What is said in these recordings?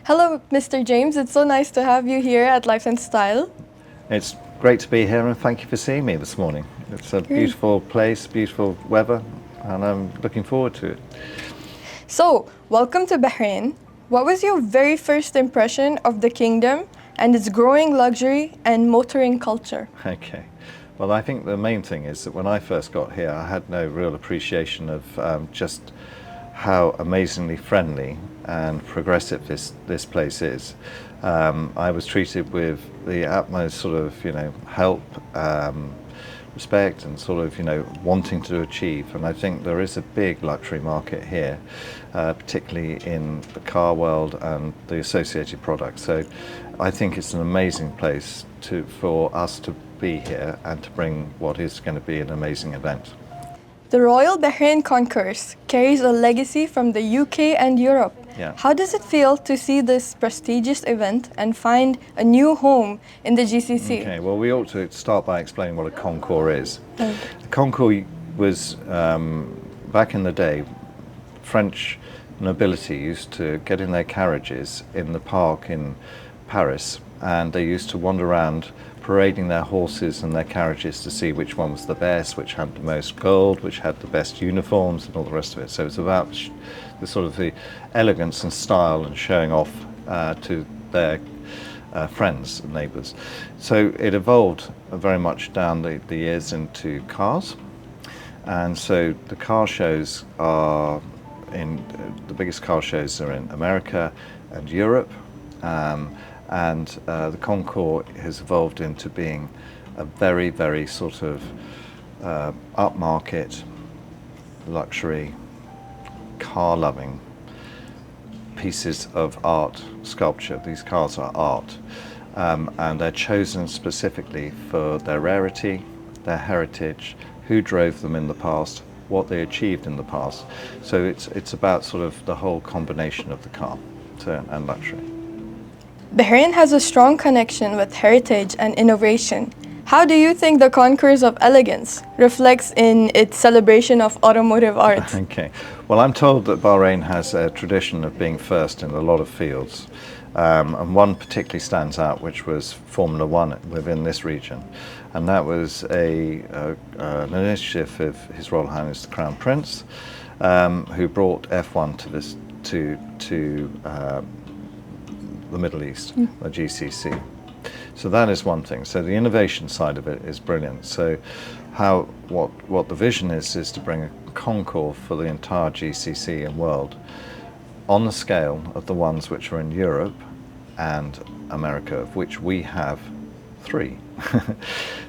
Hello, Mr. James. It's so nice to have you here at Life and Style. It's great to be here and thank you for seeing me this morning. It's a beautiful place, beautiful weather, and I'm looking forward to it. So, welcome to Bahrain. What was your very first impression of the kingdom and its growing luxury and motoring culture? Okay. Well, I think the main thing is that when I first got here, I had no real appreciation of just how amazingly friendly and progressive this place is. I was treated with the utmost sort of, help, respect and sort of, wanting to achieve. And I think there is a big luxury market here, particularly in the car world and the associated products. So I think it's an amazing place for us to be here and to bring what is going to be an amazing event. The Royal Bahrain Concours carries a legacy from the UK and Europe. Yeah. How does it feel to see this prestigious event and find a new home in the GCC? Okay, well, we ought to start by explaining what a concours is. Okay. A concours was, back in the day, French nobility used to get in their carriages in the park in Paris, and they used to wander around parading their horses and their carriages to see which one was the best, which had the most gold, which had the best uniforms and all the rest of it. So it's about the sort of the elegance and style and showing off to their friends and neighbours. So it evolved very much down the years into cars, and so the car shows are the biggest car shows are in America and Europe. And the Concours has evolved into being a very, very sort of upmarket, luxury, car-loving pieces of art, sculpture. These cars are art, and they're chosen specifically for their rarity, their heritage, who drove them in the past, what they achieved in the past. So it's about sort of the whole combination of the car and luxury. Bahrain has a strong connection with heritage and innovation. How do you think the Concours of Elegance reflects in its celebration of automotive art? Okay, well, I'm told that Bahrain has a tradition of being first in a lot of fields, and one particularly stands out, which was Formula One within this region, and that was an initiative of His Royal Highness the Crown Prince, who brought F1 to the Middle East, the GCC. So that is one thing. So the innovation side of it is brilliant. So what the vision is to bring a concours for the entire GCC and world on the scale of the ones which are in Europe and America, of which we have 3.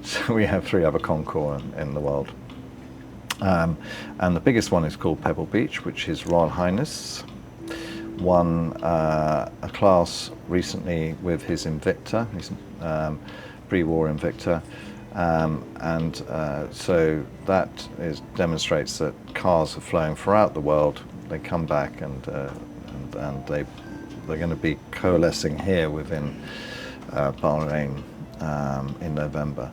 So we have 3 other concours in the world. And the biggest one is called Pebble Beach, which His Royal Highness won a class recently with his Invicta, his pre-war Invicta, and so that demonstrates that cars are flowing throughout the world. They come back and they're going to be coalescing here within Bahrain in November,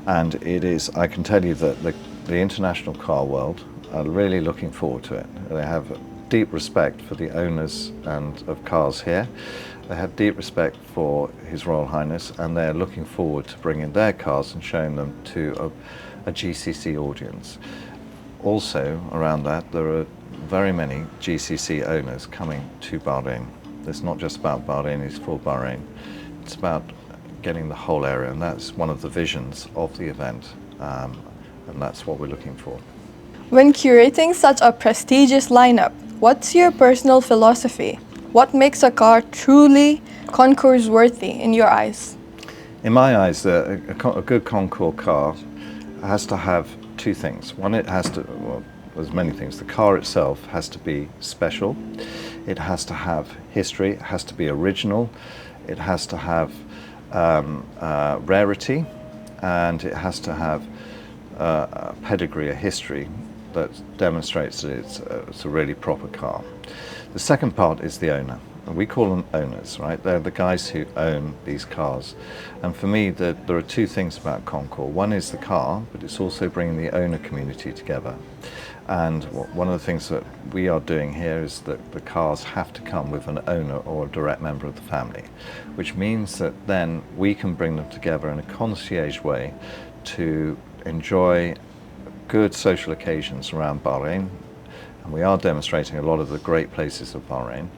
and it is. I can tell you that the international car world are really looking forward to it. They have deep respect for the owners of cars here. They have deep respect for His Royal Highness, and they're looking forward to bringing their cars and showing them to a GCC audience. Also, around that, there are very many GCC owners coming to Bahrain. It's not just about Bahrain, it's for Bahrain. It's about getting the whole area, and that's one of the visions of the event, and that's what we're looking for. When curating such a prestigious lineup, what's your personal philosophy? What makes a car truly concours-worthy in your eyes? In my eyes, a good concours car has to have 2 things. One, it has to, well, there's many things. The car itself has to be special. It has to have history. It has to be original. It has to have rarity, and it has to have a pedigree, a history that demonstrates that it's a really proper car. The second part is the owner. And we call them owners, right? They're the guys who own these cars. And for me, there are 2 things about Concours. One is the car, but it's also bringing the owner community together. And one of the things that we are doing here is that the cars have to come with an owner or a direct member of the family, which means that then we can bring them together in a concierge way to enjoy good social occasions around Bahrain. And we are demonstrating a lot of the great places of Bahrain.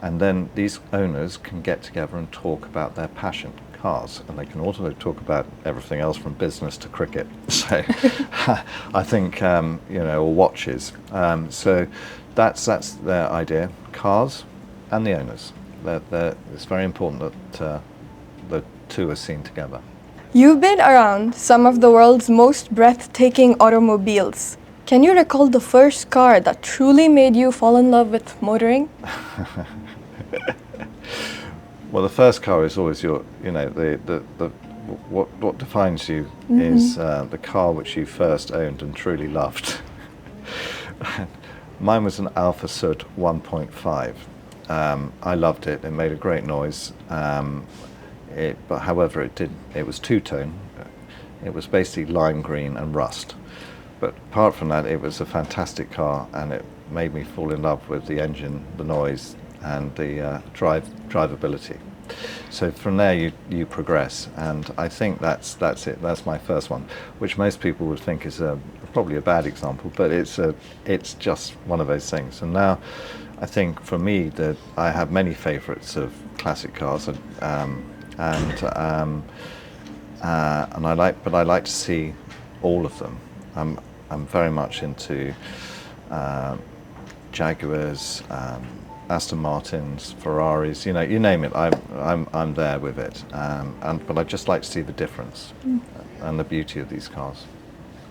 And then these owners can get together and talk about their passion, cars, and they can also talk about everything else from business to cricket. So I think, or watches. So that's their idea, cars and the owners. It's very important that the two are seen together. You've been around some of the world's most breathtaking automobiles. Can you recall the first car that truly made you fall in love with motoring? Well, the first car is always what defines you is the car which you first owned and truly loved. Mine was an Alfa Sud 1.5. I loved it. It made a great noise. But however, it was two-tone. It was basically lime green and rust. But apart from that, it was a fantastic car, and it made me fall in love with the engine, the noise, and the drivability. So from there you progress, and I think that's it. That's my first one, which most people would think is probably a bad example, but it's just one of those things. And now I think for me that I have many favourites of classic cars, and I like to see all of them. I'm very much into Jaguars, Aston Martins, Ferraris. You name it. I'm there with it. But I just like to see the difference and the beauty of these cars.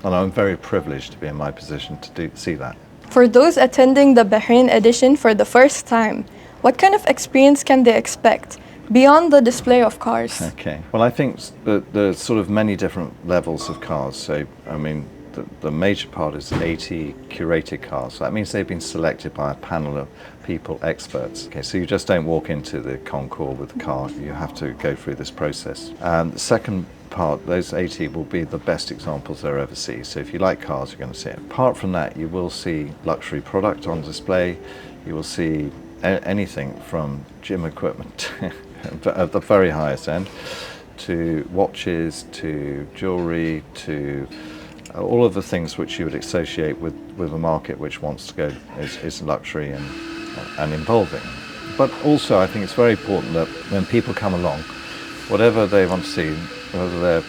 And I'm very privileged to be in my position to see that. For those attending the Bahrain edition for the first time, what kind of experience can they expect beyond the display of cars? Okay. Well, I think that there's sort of many different levels of cars. So, I mean, the major part is 80 curated cars. So that means they've been selected by a panel of people, experts. Okay, so you just don't walk into the concours with the car. You have to go through this process. And the second part, those 80 will be the best examples they'll ever see. So if you like cars, you're going to see it. Apart from that, you will see luxury product on display. You will see anything from gym equipment at the very highest end, to watches, to jewelry, to all of the things which you would associate with a market which wants to go is luxury and involving. But also I think it's very important that when people come along, whatever they want to see, whether they're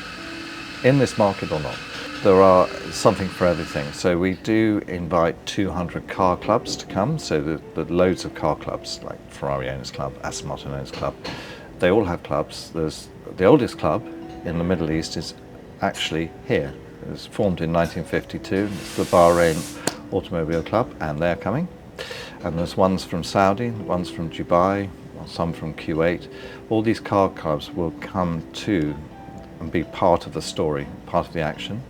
in this market or not, there are something for everything. So we do invite 200 car clubs to come, so that loads of car clubs like Ferrari Owners Club, Aston Martin Owners Club, they all have clubs. There's the oldest club in the Middle East is actually here. It was formed in 1952. It's the Bahrain Automobile Club, and they're coming. And there's ones from Saudi, ones from Dubai, some from Kuwait. All these car clubs will come to and be part of the story, part of the action.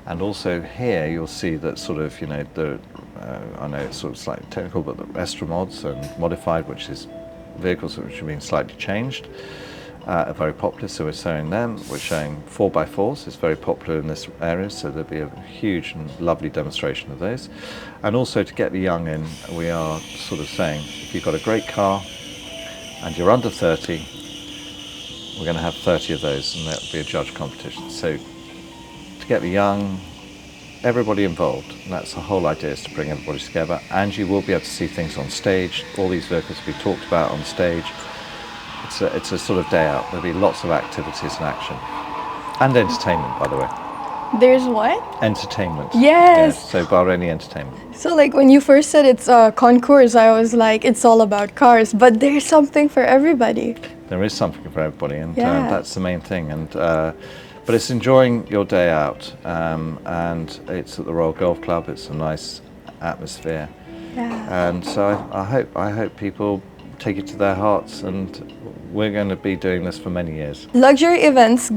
And also here you'll see that sort of, I know it's sort of slightly technical, but the extra mods and modified, which is vehicles which have been slightly changed, are very popular, so we're showing them. We're showing 4x4s, it's very popular in this area, so there'll be a huge and lovely demonstration of those. And also to get the young in, we are sort of saying, if you've got a great car and you're under 30, we're going to have 30 of those, and that'll be a judge competition. So to get the young, everybody involved, and that's the whole idea, is to bring everybody together. And you will be able to see things on stage. All these vehicles will be talked about on stage. It's a sort of day out. There'll be lots of activities and action. And entertainment, by the way. There's what? Entertainment. Yes. So Bahraini entertainment. So like when you first said it's concours, I was like, it's all about cars, but there's something for everybody. There is something for everybody, and that's the main thing. And but it's enjoying your day out, and it's at the Royal Golf Club. It's a nice atmosphere. Yeah. And so I hope people take it to their hearts, and we're going to be doing this for many years. Luxury events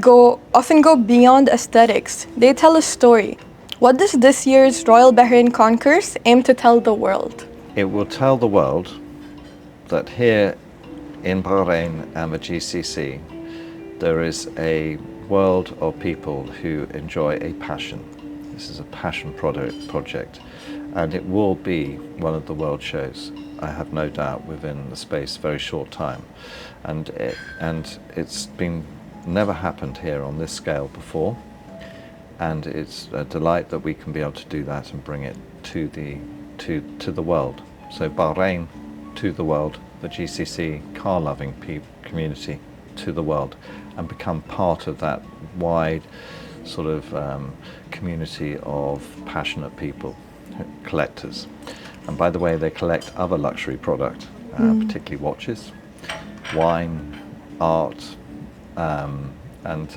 often go beyond aesthetics. They tell a story. What does this year's Royal Bahrain Concours aim to tell the world? It will tell the world that here in Bahrain and the GCC, there is a world of people who enjoy a passion. This is a passion project, and it will be one of the world shows, I have no doubt, within the space very short time. And it's been never happened here on this scale before, and it's a delight that we can be able to do that and bring it to the world. So Bahrain to the world, the GCC car-loving community to the world, and become part of that wide sort of community of passionate people, collectors. And by the way, they collect other luxury product, particularly watches, wine, art, and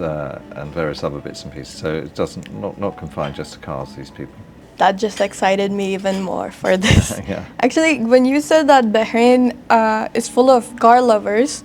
various other bits and pieces. So it doesn't not confined just to cars, these people. That just excited me even more for this. Yeah. Actually, when you said that Bahrain is full of car lovers,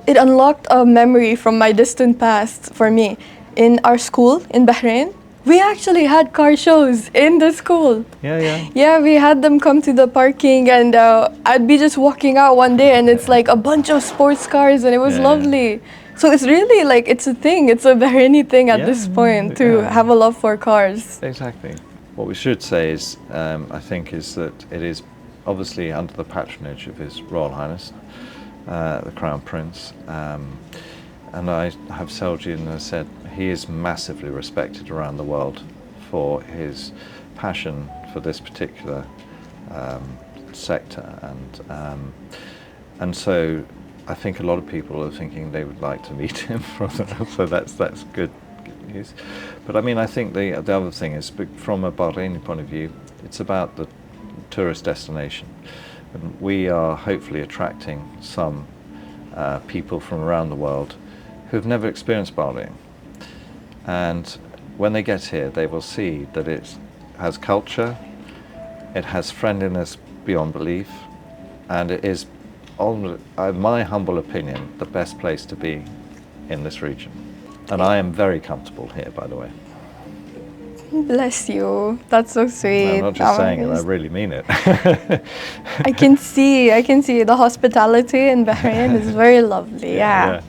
it unlocked a memory from my distant past for me. In our school in Bahrain, we actually had car shows in the school. Yeah. Yeah, we had them come to the parking, and I'd be just walking out one day and it's like a bunch of sports cars, and it was lovely. So it's really like, it's a thing, it's a Bahraini thing at this point to have a love for cars. Exactly. What we should say is, I think, is that it is obviously under the patronage of His Royal Highness, the Crown Prince, and I have Selji, and I said he is massively respected around the world for his passion for this particular sector, and so I think a lot of people are thinking they would like to meet him. So that's good news. But I mean, I think the other thing is, from a Bahraini point of view, it's about the tourist destination, and we are hopefully attracting some people from around the world who've never experienced Bahrain, and when they get here they will see that it has culture, it has friendliness beyond belief, and it is, in my humble opinion, the best place to be in this region. And I am very comfortable here, by the way. Bless you. That's so sweet. No, I'm not just saying it, I really mean it. I can see the hospitality in Bahrain is very lovely. Yeah.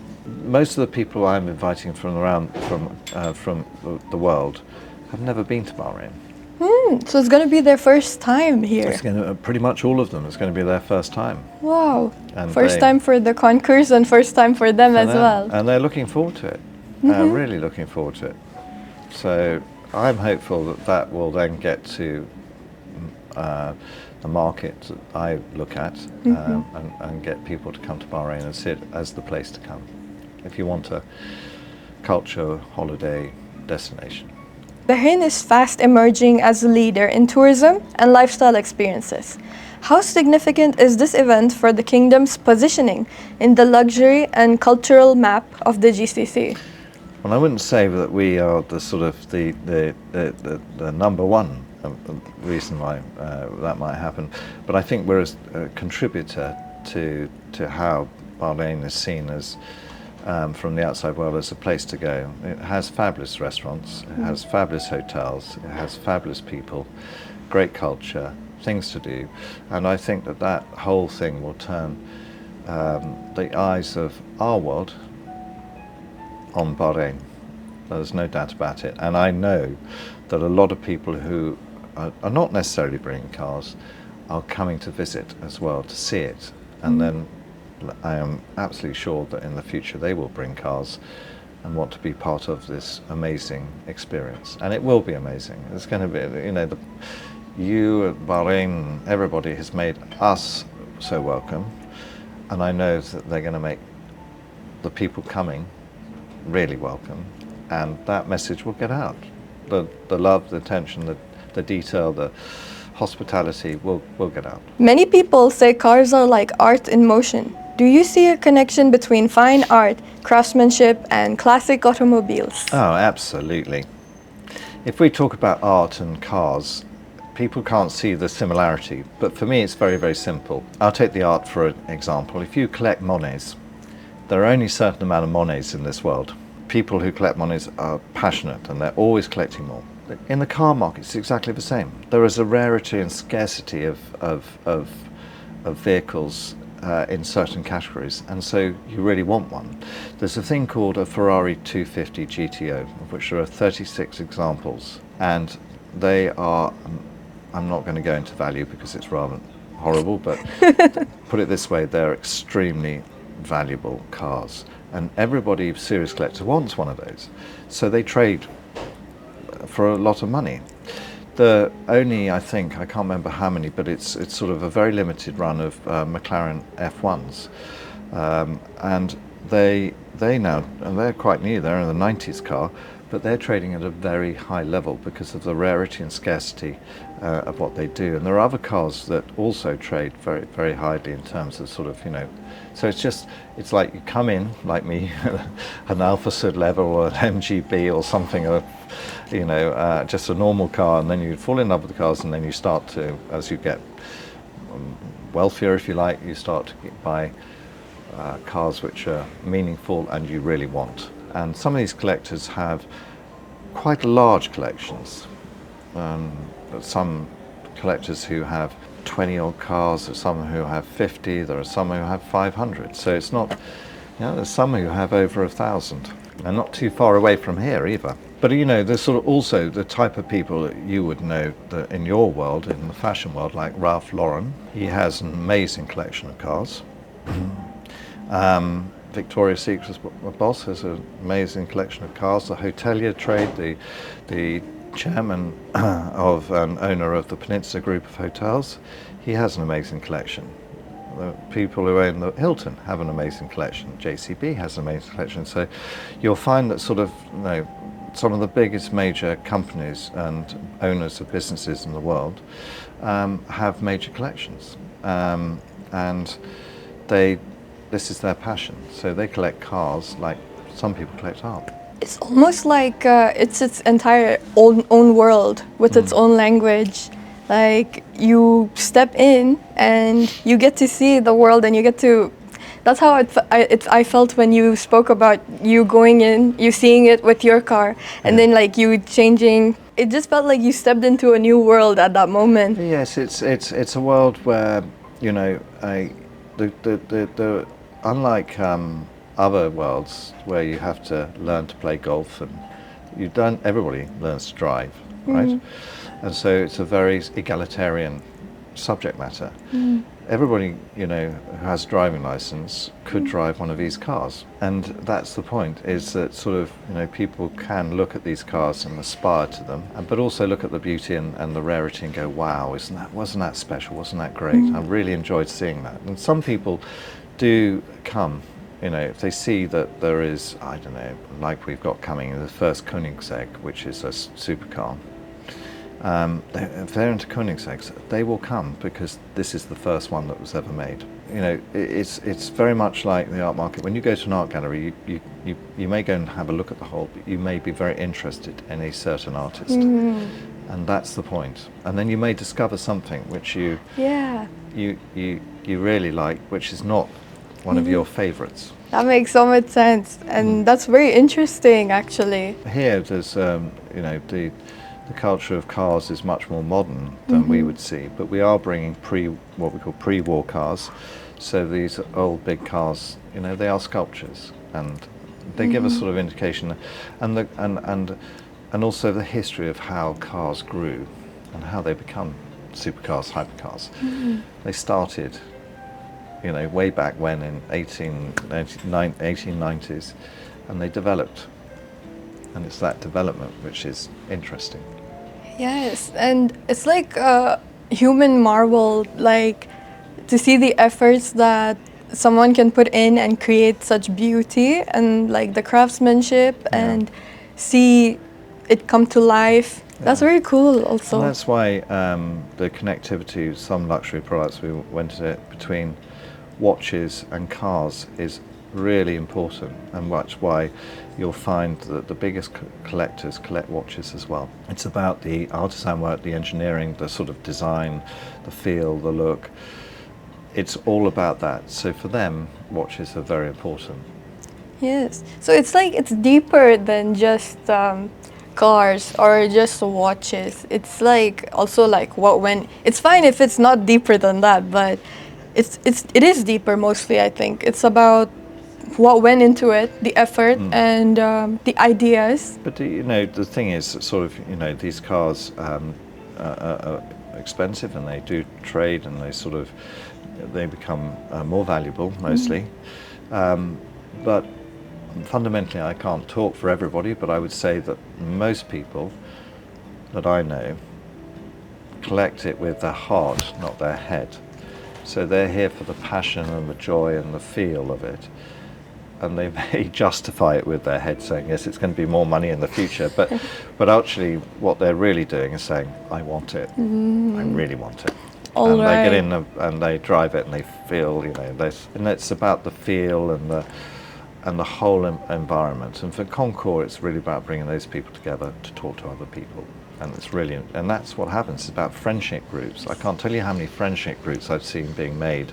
Most of the people I'm inviting from the world have never been to Bahrain. So it's going to be their first time here. Pretty much all of them. It's going to be their first time. Wow. And first time for the concours and first time for them as well. And they're looking forward to it. Really looking forward to it. So I'm hopeful that that will then get to the market that I look at, and get people to come to Bahrain and see it as the place to come if you want a culture holiday destination. Bahrain is fast emerging as a leader in tourism and lifestyle experiences. How significant is this event for the kingdom's positioning in the luxury and cultural map of the GCC? Well, I wouldn't say that we are the sort of the number one reason why that might happen, but I think we're a contributor to how Bahrain is seen as, from the outside world, as a place to go. It has fabulous restaurants, it has fabulous hotels, it has fabulous people, great culture, things to do, and I think that whole thing will turn the eyes of our world on Bahrain. There's no doubt about it, and I know that a lot of people who are not necessarily bringing cars are coming to visit as well, to see it, and then I am absolutely sure that in the future they will bring cars and want to be part of this amazing experience, and it will be amazing. It's going to be, you at Bahrain, everybody has made us so welcome, and I know that they're going to make the people coming really welcome, and that message will get out. The love, the attention, the detail, the hospitality will get out. Many people say cars are like art in motion. Do you see a connection between fine art, craftsmanship, and classic automobiles? Oh, absolutely. If we talk about art and cars, people can't see the similarity, but for me it's very, very simple. I'll take the art for an example. If you collect Monets, there are only a certain amount of Monets in this world. People who collect Monets are passionate and they're always collecting more. In the car market, it's exactly the same. There is a rarity and scarcity of vehicles in certain categories, and so you really want one. There's a thing called a Ferrari 250 GTO, of which there are 36 examples, and they are, I'm not going to go into value because it's rather horrible, but put it this way, they're extremely valuable cars, and everybody, serious collector, wants one of those, so they trade for a lot of money. The only, I think, I can't remember how many, but it's sort of a very limited run of McLaren F1s, and they now, and they're quite new, they're in the 90s car, but they're trading at a very high level because of the rarity and scarcity of what they do. And there are other cars that also trade very, very highly in terms of sort of, you know, so it's like you come in, like me, an Alfa Sud level or an MGB or something, or, you know, just a normal car, and then you fall in love with the cars, and then you start to, as you get wealthier, if you like, you start to buy cars which are meaningful and you really want. And some of these collectors have quite large collections. Some collectors who have 20 odd cars, there are some who have 50, there are some who have 500. So it's not, you know, there's some who have over 1,000, and not too far away from here either. But you know, there's sort of also the type of people that you would know that in your world, in the fashion world, like Ralph Lauren. He has an amazing collection of cars. Victoria's Secret's boss has an amazing collection of cars. The hotelier trade, the chairman of and owner of the Peninsula Group of Hotels, he has an amazing collection. The people who own the Hilton have an amazing collection. JCB has an amazing collection. So you'll find that sort of, you know, some of the biggest major companies and owners of businesses in the world have major collections, and this is their passion. So they collect cars like some people collect art. It's almost like it's its entire own world with its own language. Like you step in and you get to see the world, and you get to. That's how I felt when you spoke about you going in, you seeing it with your car, and then like you changing. It just felt like you stepped into a new world at that moment. Yes, it's a world where, you know, the unlike other worlds where you have to learn to play golf, and everybody learns to drive, right? And so it's a very egalitarian subject matter. Everybody, you know, who has a driving license could drive one of these cars, and that's the point, is that sort of, you know, people can look at these cars and aspire to them, but also look at the beauty and the rarity and go, wow, wasn't that special, wasn't that great? I really enjoyed seeing that. And some people do come, you know, if they see that there is, I don't know, like we've got coming in the first Koenigsegg, which is a supercar. If they're into Koenigsegg's, they will come because this is the first one that was ever made. You know, it's very much like the art market. When you go to an art gallery, you may go and have a look at the whole, but you may be very interested in a certain artist, and that's the point. And then you may discover something which you really like, which is not one of your favorites. That makes so much sense, and that's very interesting, actually. Here, there's you know, the culture of cars is much more modern than we would see, but we are bringing what we call pre-war cars. So these old big cars, you know, they are sculptures, and they give us sort of indication, and also the history of how cars grew and how they become supercars, hypercars. They started, you know, way back when in 1890s, and they developed, and it's that development which is interesting. Yes, and it's like a human marvel, like to see the efforts that someone can put in and create such beauty, and like the craftsmanship, and see it come to life. That's very cool also. And that's why the connectivity of some luxury products we went at between watches and cars is really important, and that's why you'll find that the biggest collectors collect watches as well. It's about the artisan work, the engineering, the sort of design, the feel, the look. It's all about that. So for them, watches are very important. Yes. So it's like it's deeper than just cars or just watches. It's like also like what when it's fine if it's not deeper than that, but it is deeper mostly. I think it's about what went into it, the effort, and the ideas. But you know, the thing is, sort of, you know, these cars are expensive, and they do trade, and they become more valuable mostly. But fundamentally, I can't talk for everybody, but I would say that most people that I know collect it with their heart, not their head. So they're here for the passion and the joy and the feel of it. And they may justify it with their head, saying, yes, it's going to be more money in the future. But actually, what they're really doing is saying, I want it. I really want it. All and right. they get in and they drive it, and they feel, you know, and it's about the feel and the whole environment. And for Concours, it's really about bringing those people together to talk to other people. And that's what happens. It's about friendship groups. I can't tell you how many friendship groups I've seen being made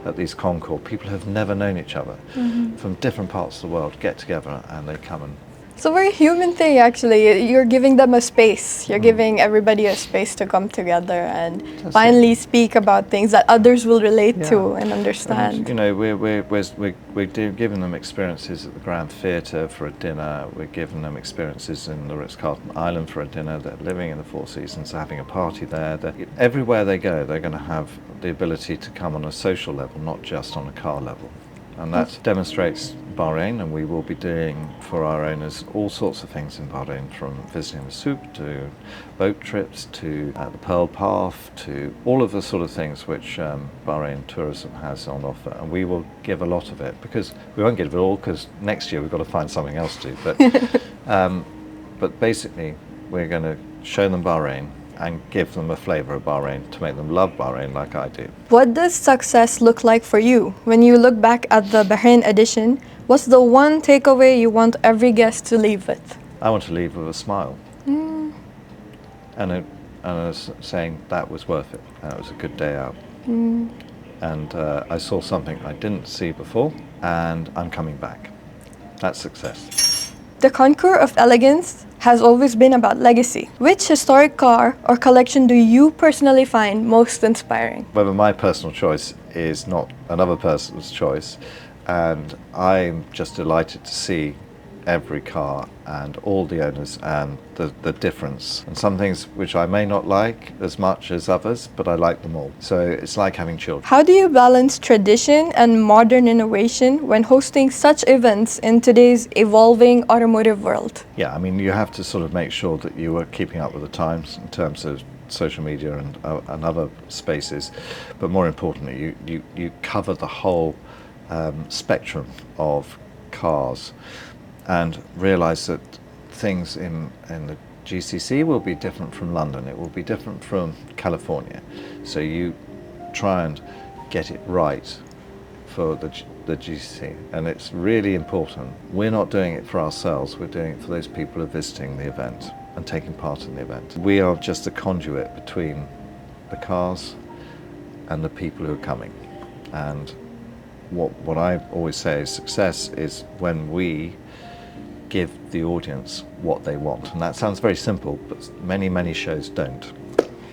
at these Concours. People who've never known each other from different parts of the world get together, and they come and It's a very human thing, actually. You're giving them a space. You're giving everybody a space to come together and finally speak about things that others will relate to and understand. And, you know, we're giving them experiences at the Grand Theatre for a dinner. We're giving them experiences in the Ritz-Carlton Island for a dinner. They're living in the Four Seasons, having a party there. Everywhere they go, they're going to have the ability to come on a social level, not just on a car level. And that demonstrates Bahrain, and we will be doing for our owners all sorts of things in Bahrain, from visiting the souk to boat trips to the Pearl Path to all of the sort of things which Bahrain tourism has on offer. And we will give a lot of it, because we won't give it all, because next year we've got to find something else to do. But basically, we're going to show them Bahrain and give them a flavour of Bahrain to make them love Bahrain like I do. What does success look like for you? When you look back at the Bahrain edition, what's the one takeaway you want every guest to leave with? I want to leave with a smile. And saying that was worth it. That was a good day out. And I saw something I didn't see before, and I'm coming back. That's success. The Concours of Elegance has always been about legacy. Which historic car or collection do you personally find most inspiring? Whether my personal choice is not another person's choice, and I'm just delighted to see every car and all the owners and the difference. And some things which I may not like as much as others, but I like them all. So it's like having children. How do you balance tradition and modern innovation when hosting such events in today's evolving automotive world? Yeah, I mean, you have to sort of make sure that you are keeping up with the times in terms of social media and other spaces, but more importantly, you cover the whole spectrum of cars, and realize that things in the GCC will be different from London. It will be different from California. So you try and get it right for the GCC, and it's really important. We're not doing it for ourselves. We're doing it for those people who are visiting the event and taking part in the event. We are just a conduit between the cars and the people who are coming. And what I always say is success is when we give the audience what they want. And that sounds very simple, but many shows don't.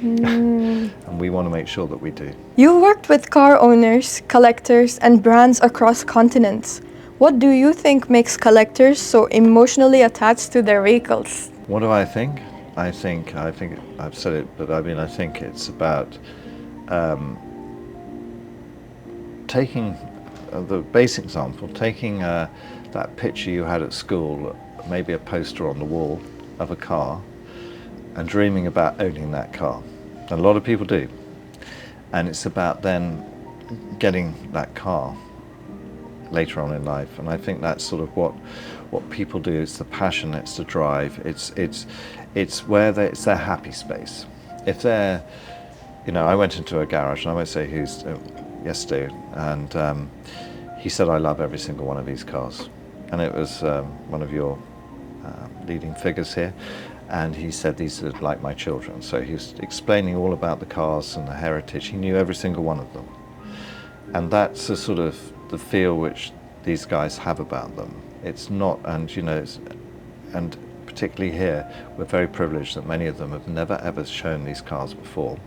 And we want to make sure that we do. You worked with car owners, collectors, and brands across continents. What do you think makes collectors so emotionally attached to their vehicles? What do I think? I think I've said it, but I mean, I think it's about taking the basic example, taking that picture you had at school, maybe a poster on the wall of a car, and dreaming about owning that car. And a lot of people do. And it's about then getting that car later on in life. And I think that's sort of what people do. It's the passion, it's the drive, it's where it's their happy space. If they're, you know, I went into a garage, and I won't say who's, yesterday, and he said, I love every single one of these cars. And it was one of your leading figures here, and he said, these are like my children. So he was explaining all about the cars and the heritage. He knew every single one of them. And that's the sort of the feel which these guys have about them. It's not, and you know, and particularly here, we're very privileged that many of them have never ever shown these cars before,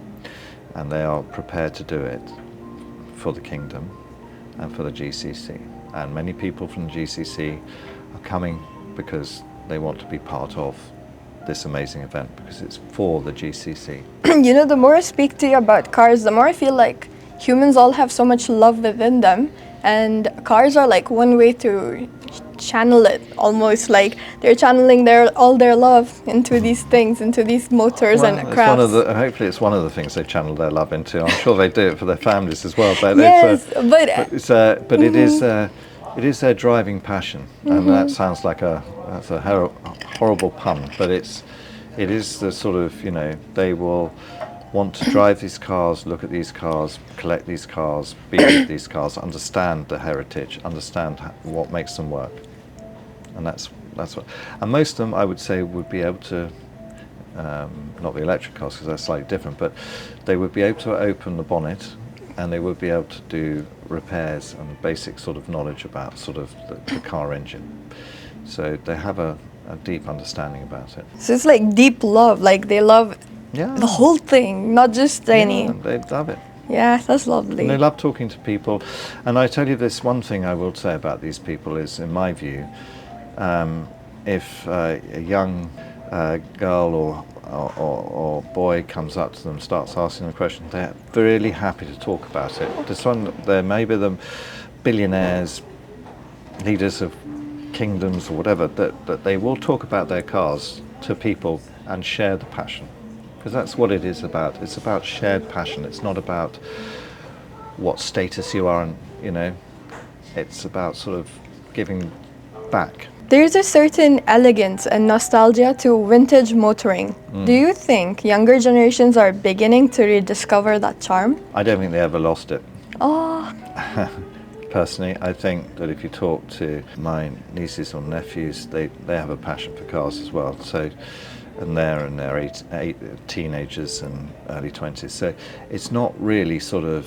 and they are prepared to do it for the Kingdom and for the GCC. And many people from the GCC are coming because they want to be part of this amazing event, because it's for the GCC. You know, the more I speak to you about cars, the more I feel like humans all have so much love within them, and cars are like one way to channel it, almost like they're channeling all their love into these things, into these motors and It's crafts. hopefully it's one of the things they channel their love into. I'm sure they do it for their families as well. But Yes, it is their driving passion, and that sounds like that's a horrible pun, but it is the sort of, you know, they will want to drive these cars, look at these cars, collect these cars, be with these cars, understand the heritage, understand what makes them work, and that's what. And most of them, I would say, would be able to. Not the electric cars, because they're slightly different, but they would be able to open the bonnet, and they would be able to do repairs and basic sort of knowledge about sort of the car engine. So they have a deep understanding about it. So it's like deep love, like they love the whole thing, not just any. Yeah, they love it. Yeah, that's lovely. And they love talking to people. And I tell you this one thing I will say about these people is, in my view, if a young girl or boy comes up to them, starts asking them a question, they're really happy to talk about it. This one, they're maybe the billionaires, leaders of kingdoms or whatever, that they will talk about their cars to people and share the passion, because that's what it is about. It's about shared passion. It's not about what status you are, and you know, it's about sort of giving back. There's a certain elegance and nostalgia to vintage motoring. Do you think younger generations are beginning to rediscover that charm? I don't think they ever lost it. Oh, Personally, I think that if you talk to my nieces or nephews, they have a passion for cars as well. So, and they're in their teenagers and early 20s. So it's not really sort of,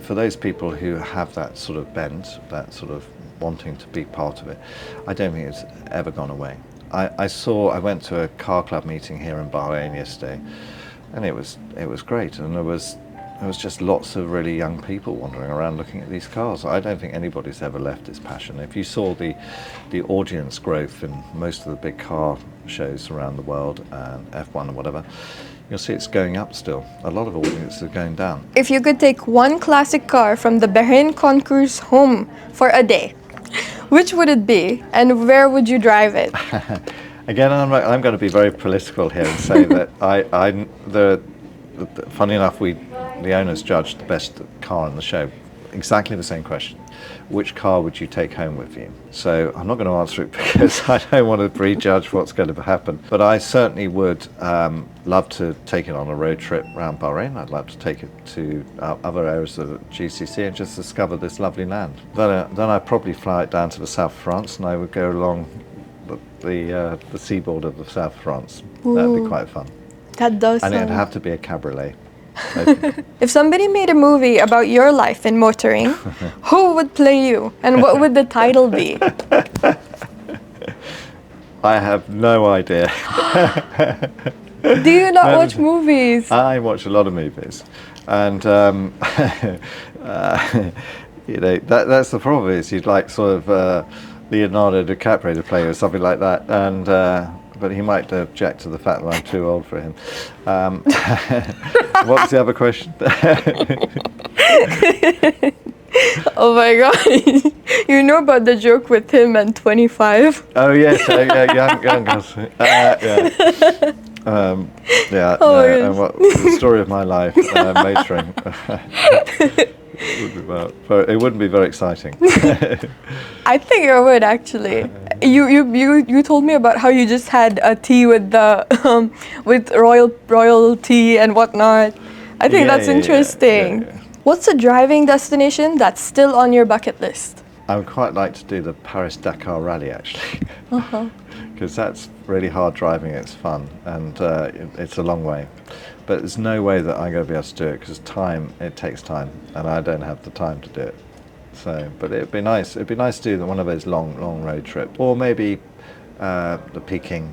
for those people who have that sort of bent, that sort of wanting to be part of it, I don't think it's ever gone away. I went to a car club meeting here in Bahrain yesterday, and it was great, and there was just lots of really young people wandering around looking at these cars. I don't think anybody's ever left this passion. If you saw the audience growth in most of the big car shows around the world, and F1 and whatever, you'll see it's going up still. A lot of audiences are going down. if you could take one classic car from the Bahrain Concours home for a day, which would it be, and where would you drive it? Again, I'm going to be very political here and say that funny enough, the owners judged the best car in the show. Exactly the same question. Which car would you take home with you? So I'm not going to answer it because I don't want to prejudge what's going to happen. But I certainly would love to take it on a road trip around Bahrain. I'd love to take it to other areas of the GCC and just discover this lovely land. Then I'd probably fly it down to the south of France, and I would go along the seaboard of the south of France. That'd be quite fun. That does And it'd sound... have to be a cabriolet. If somebody made a movie about your life in motoring, who would play you, and what would the title be? I have no idea. Do you not watch movies? I watch a lot of movies, and you know, that's the problem. Is you'd like sort of Leonardo DiCaprio to play or something like that, and but he might object to the fact that I'm too old for him. What's the other question? Oh my god. You know about the joke with him and 25? Oh yes, young guys. Yeah, Oh, no, yes. and what the story of my life, motoring. It wouldn't be very exciting. I think it would actually. You told me about how you just had a tea with the with royal tea and whatnot. I think that's interesting. Yeah. What's a driving destination that's still on your bucket list? I would quite like to do the Paris-Dakar rally actually, because that's really hard driving. It's fun, and it's a long way. But there's no way that I'm going to be able to do it because it takes time, and I don't have the time to do it. So, but it'd be nice. It'd be nice to do one of those long road trips, or maybe the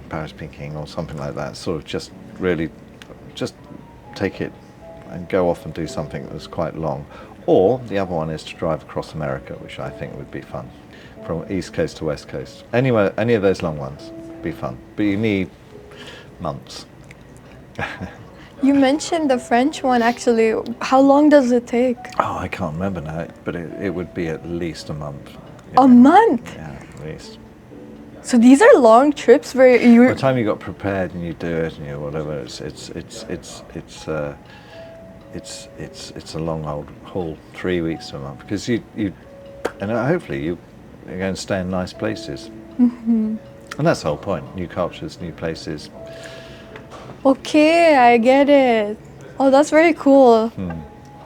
Paris-Peking, or something like that. Sort of just really, just take it and go off and do something that's quite long, Or the other one is to drive across America, which I think would be fun, from East Coast to West Coast. Anywhere, any of those long ones, be fun. But you need months. You mentioned the French one actually. How long does it take? Oh, I can't remember now, but it would be at least a month. A month? Yeah, at least. So these are long trips where By you. the time you got prepared and you do it and you whatever, it's a long old haul, 3 weeks to a month, because you and hopefully you're going to stay in nice places. And that's the whole point: new cultures, new places. Okay, I get it. Oh, that's very cool.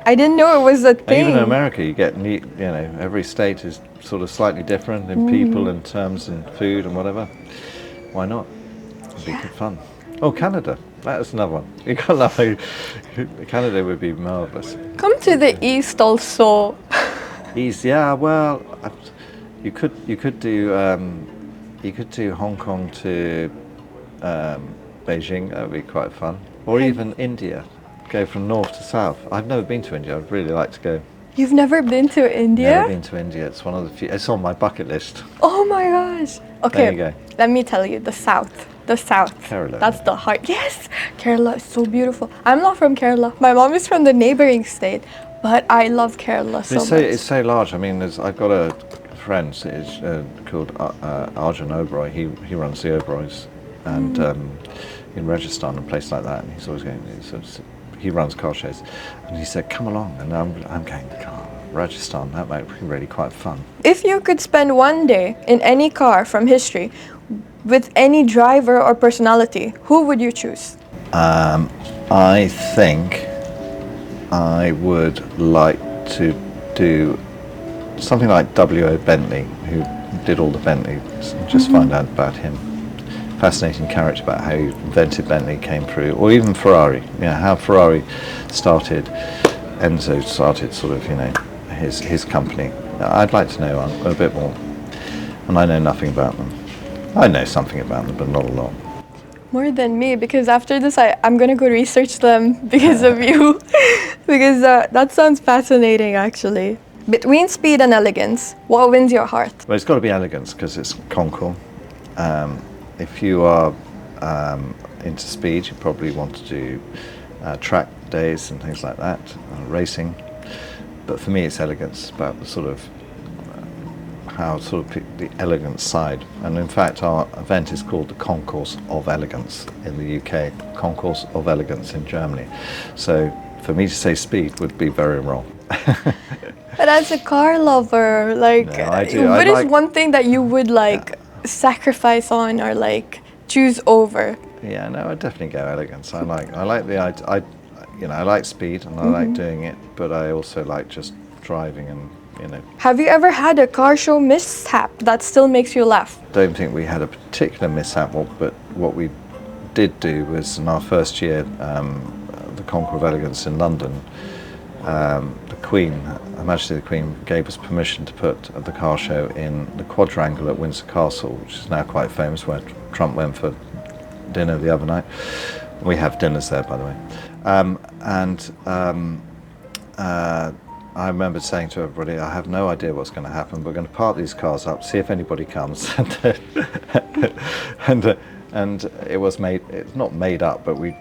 I didn't know it was a And thing. even in America, you get neat. You know, every state is sort of slightly different in people and terms and food and whatever. Why not? It'd be good fun. Oh, Canada. That is another one. You got love. Canada would be marvelous. Come to the East also. East, yeah. Well, you could do Hong Kong to Beijing. That would be quite fun. Or even India. Go from north to south. I've never been to India. I'd really like to go. You've never been to India? Never been to India. It's one of the few. It's on my bucket list. Oh my gosh. Okay, There you go. let me tell you, the South. The South. Kerala. That's the heart. Yes, Kerala is so beautiful. I'm not from Kerala. My mom is from the neighboring state, but I love Kerala so much. It's so large. I mean, I've got a friend called Arjun Oberoi. He runs the Oberois, and in Rajasthan and places like that. And he's always going. He runs car shows, and he said, "Come along." And I'm going to Rajasthan. That might be really quite fun. If you could spend one day in any car from history with any driver or personality, who would you choose? I think I would like to do something like W.O. Bentley, who did all the Bentleys, and just find out about him. Fascinating character about how he invented Bentley, came through, or even Ferrari. How Ferrari started, Enzo started sort of, his company. I'd like to know a bit more, and I know nothing about them. I know something about them, but not a lot. More than me, because after this I'm gonna go research them because of you. Because that sounds fascinating actually. Between speed and elegance, what wins your heart? Well, it's got to be elegance because it's Concours. If you are into speed, you probably want to do track days and things like that, racing. But for me, it's elegance, about the sort of the elegant side. And in fact, our event is called the Concours of Elegance in the UK, Concours of Elegance in Germany. So for me to say speed would be very wrong. But as a car lover, like, No, I do. what is one thing that you would sacrifice on or choose over? Yeah, no, I'd definitely go elegance. I like the I like speed and I like doing it, but I also like just driving and Have you ever had a car show mishap that still makes you laugh? Don't think we had a particular mishap, but what we did do was in our first year, the Concours of Elegance in London, the Queen, Her Majesty the Queen, gave us permission to put the car show in the quadrangle at Windsor Castle, which is now quite famous, where Trump went for dinner the other night. We have dinners there, by the way. I remember saying to everybody, I have no idea what's going to happen. We're going to park these cars up, see if anybody comes. and it was it's not made up, but we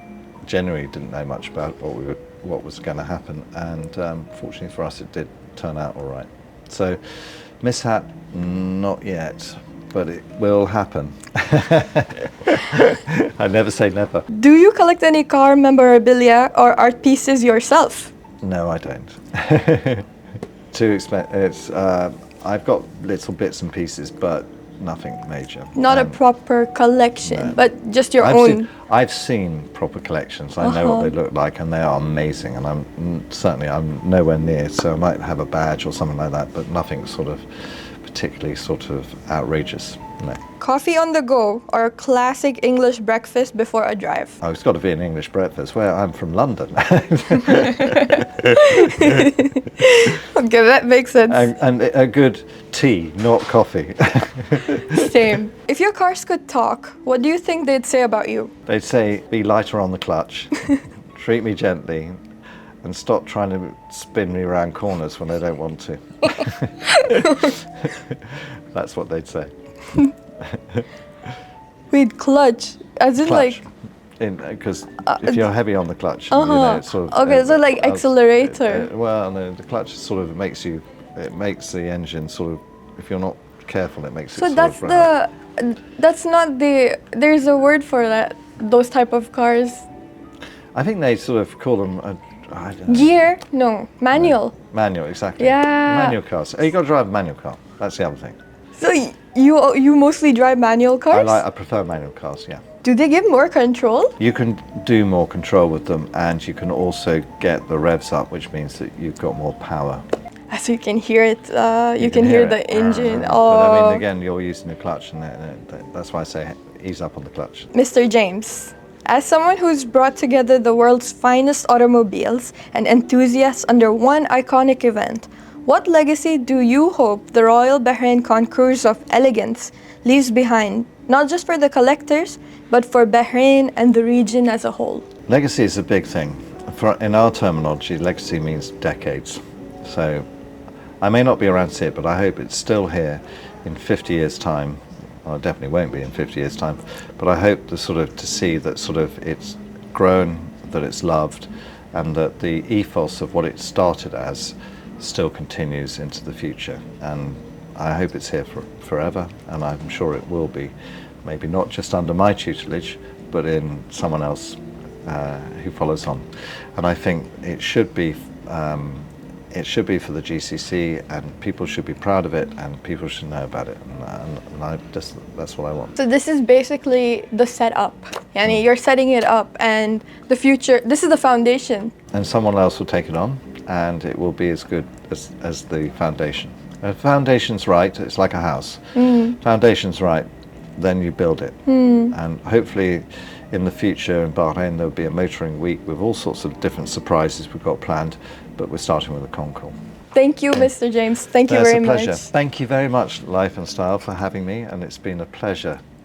genuinely didn't know much about what was going to happen. And fortunately for us, it did turn out all right. So mishap, not yet, but it will happen. I never say never. Do you collect any car memorabilia or art pieces yourself? No, I don't. Too expensive. I've got little bits and pieces, but nothing major. Not a proper collection, no. but just your own. I've seen proper collections. I know what they look like, and they are amazing. And I'm nowhere near, so I might have a badge or something like that, but nothing sort of particularly sort of outrageous. No. Coffee on the go or a classic English breakfast before a drive? Oh, it's got to be an English breakfast. Well, I'm from London. Okay, that makes sense. And a good tea, not coffee. Same. If your cars could talk, what do you think they'd say about you? They'd say, be lighter on the clutch, treat me gently, and stop trying to spin me around corners when I don't want to. That's what they'd say. Wait, clutch? As in Clutch. like... Because if you're heavy on the clutch, it's sort of... Okay, so like accelerator. Well, no, the clutch sort of makes the engine sort of, if you're not careful, it makes it So sort that's of run. that's not the... There's a word for that, those type of cars. I think they sort of call them, I don't know. Gear? No, manual. Manual, exactly. Yeah. Manual cars. You've got to drive a manual car. That's the other thing. So you mostly drive manual cars? I prefer manual cars, yeah. Do they give more control? You can do more control with them, and you can also get the revs up, which means that you've got more power. So you can hear it, you can hear the engine. Oh. But I mean, again, you're using the clutch, and that's why I say ease up on the clutch. Mr. James, as someone who's brought together the world's finest automobiles and enthusiasts under one iconic event, what legacy do you hope the Royal Bahrain Concours of Elegance leaves behind, not just for the collectors, but for Bahrain and the region as a whole? Legacy is a big thing. In our terminology, legacy means decades. So I may not be around to see it, but I hope it's still here in 50 years' time. Well, it definitely won't be in 50 years' time, but I hope to see that sort of it's grown, that it's loved, and that the ethos of what it started as still continues into the future. And I hope it's here forever, and I'm sure it will be, maybe not just under my tutelage, but in someone else who follows on. And I think it should be for the GCC, and people should be proud of it, and people should know about it, and that's what I want. So this is basically the setup. Yani you're setting it up, and the future, this is the foundation. And someone else will take it on, and it will be as good as the foundation. If the foundation's right, it's like a house. Foundation's right, then you build it. And hopefully in the future in Bahrain there'll be a motoring week with all sorts of different surprises we've got planned, but we're starting with a Concours. Thank you, Mr. James. Thank you very much. It's a pleasure. Thank you very much, Life and Style, for having me, and it's been a pleasure